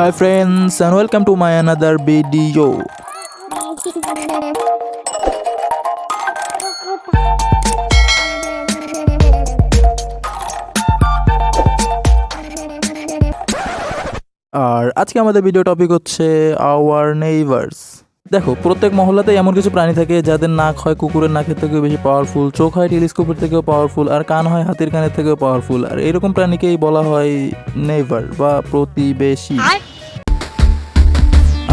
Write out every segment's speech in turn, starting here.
Hi friends and welcome to my another video. আর আজকে আমাদের video topic হচ্ছে hour neighbours. দেখো, প্রত্যেক মহল্লাতেই এমন কিছু প্রাণী থাকে যাদের নাক হয় কুকুরের নাকের থেকেও বেশি পাওয়ারফুল, চোখ হয় টেলিস্কোপের থেকেও পাওয়ারফুল, আর কান হয় হাতির কানের থেকেও পাওয়ারফুল। আর এরকম প্রাণীকেই বলা হয় নেইবার বা প্রতিবেশী।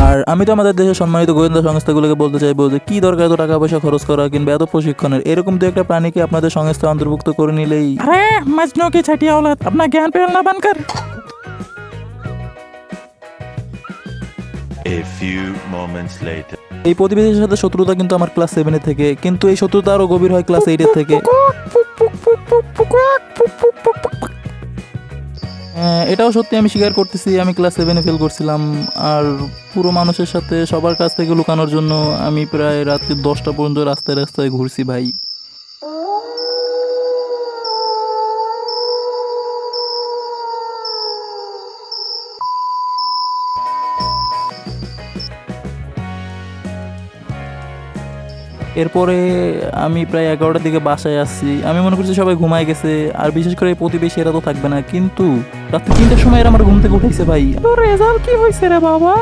আর আমি তো আমাদের দেশের সম্মানিত গোয়েন্দা সংস্থাগুলোকে বলতে চাইবো যে কি দরকার এত টাকা পয়সা খরচ করা কিংবা এত প্রশিক্ষণের, এরকম দু একটা প্রাণীকে আপনাদের সংস্থায় অন্তর্ভুক্ত করে নিলেই। अरे मजनू की छठी औलाद अपना ज्ञान फैलना बंद कर। A few moments later. এই প্রতিবেশীর সাথে শত্রুতা কিন্তু আমার ক্লাস 7 থেকে, কিন্তু এই শত্রুতা আরো গভীর হয় ক্লাস 8 থেকে। এটাও সত্যি, আমি স্বীকার করতেছি আমি ক্লাস 7 ফেল করছিলাম। আর পুরো মানুষের সাথে সবার কাছ থেকে লুকানোর জন্য আমি প্রায় রাত্রি 10টা পর্যন্ত রাস্তায় রাস্তায় ঘুরছি ভাই। এরপরে আমি প্রায় 11টার দিকে বাসায় আসছি। আমি মনে করছি সবাই ঘুমায় গেছে, আর বিশেষ করে প্রতিবেশী এরা তো থাকবে না, কিন্তু রাত্রি 3টার সময় এরা আমার ঘুম থেকে উঠাইছে ভাই। তোর রেজাল্ট কি হইছে রে বাবা?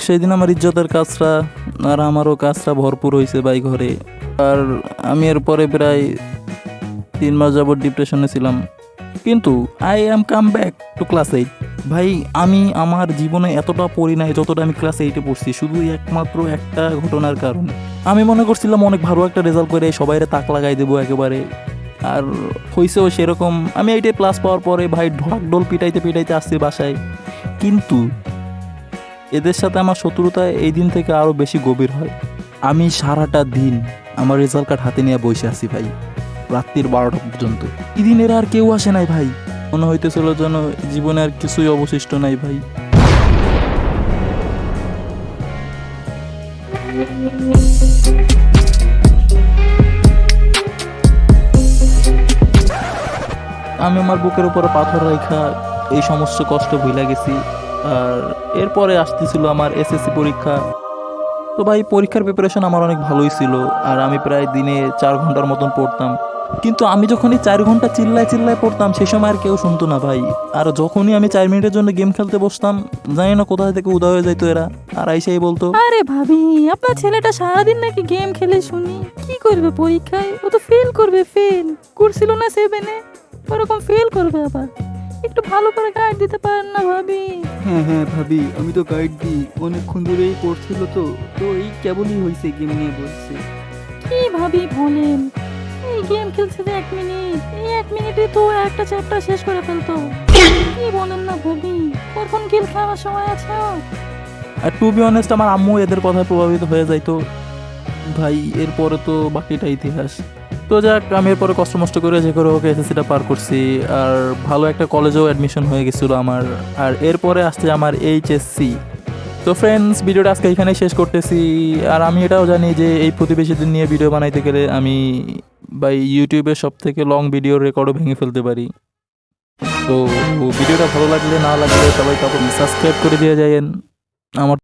সেদিন আমার ইজ্জতের কাজটা আর আমারও কাজটা ভরপুর হয়েছে ভাই ঘরে। আর আমি এরপরে প্রায় 3 মাস যাবত ডিপ্রেশনে ছিলাম, কিন্তু I am come back to class 8 ভাই। আমি আমার জীবনে এতটা পড়ি নাই যতটা আমি ক্লাস 8-এ পড়ছি, শুধু একমাত্র একটা ঘটনার কারণে। আমি মনে করছিলাম অনেক ভালো একটা রেজাল্ট করে সবাইরে তাক লাগাই দেবো একেবারে, আর হয়েছেও সেরকম। আমি 8-এ প্লাস পাওয়ার পরে ভাই ঢোল পিটাইতে পিটাইতে আসছি বাসায়, কিন্তু এদের সাথে আমার শত্রুতা এই দিন থেকে আরও বেশি গভীর হয়। আমি সারাটা দিন আমার রেজাল্ট কার্ড হাতে নিয়ে বসে আছি ভাই, রাত্রির 12টা পর্যন্ত। এদিন এরা আর কেউ আসে নাই ভাই, মনে হইতেছিল যেন জীবনে আর কিছুই অবশিষ্ট নাই ভাই। আমি আমার বুকের উপরে পাথর রেখা এই সমস্ত কষ্ট ভুলে গেছি। আর এরপরে আসতেছিল আমার এসএসসি পরীক্ষা। তো ভাই পরীক্ষার প্রিপারেশন আমার অনেক ভালোই ছিল, আর আমি প্রায় দিনে 4 ঘন্টার মতন পড়তাম। কিন্তু আমি যখনই 4 ঘন্টা চিল্লায় চিল্লায় পড়তাম সেই সময় আর কেউ শুনতো না ভাই। আর যখনই আমি 4 মিনিটের জন্য গেম খেলতে বসতাম, জানি না কোথা থেকে উদয় হয়ে যাইতো এরা, আর আইসাই বলতো, আরে ভাবি, আপনার ছেলেটা সারাদিন নাকি গেম খেলে শুনি, কি করবে পরীক্ষায়? ও তো ফেল করবে, ফেল করছিল না 7-এ, ওরকম ফেল করবে আবার। একটু ভালো করে গাইড দিতে পারেন না ভাবি? হ্যাঁ ভাবি, আমি তো গাইড দিই, অনেকক্ষণ ধরেই পড়ছিল তো এই কেবলই হয়েছে গেম নিয়ে বসছে। কি ভাবি বলেন, এই গেম খেলছে যে 1 মিনিট, এই 1 মিনিটে তো একটা চ্যাপ্টার শেষ করে ফেলতো। কি বলেন না ভাবি, কখন গেম খেলার সময় আছে ওর? আর টু বি অনেস্ট আমার আম্মু এদের কথায় প্রভাবিত হয়ে যাইতো ভাই। এরপরে তো বাকিটা ইতিহাস। তো যাক, আমি এরপরে কষ্ট মষ্ট করে যে করে ওকে এসএসসিটা পার করছি, আর ভালো একটা কলেজেও অ্যাডমিশন হয়ে গেছিলো আমার। আর এরপরে আসছে আমার এইচএসসি। তো ফ্রেন্ডস, ভিডিওটা আজকে এখানেই শেষ করতেছি। আর আমি এটাও জানি যে এই প্রতিবেশীদের নিয়ে ভিডিও বানাইতে গেলে আমি ইউটিউবের সব থেকে লং ভিডিওর রেকর্ডও ভেঙে ফেলতে পারি। তো ভিডিওটা ভালো লাগলে না লাগলে সবাই তখন সাবস্ক্রাইব করে দিয়ে যায়েন আমার।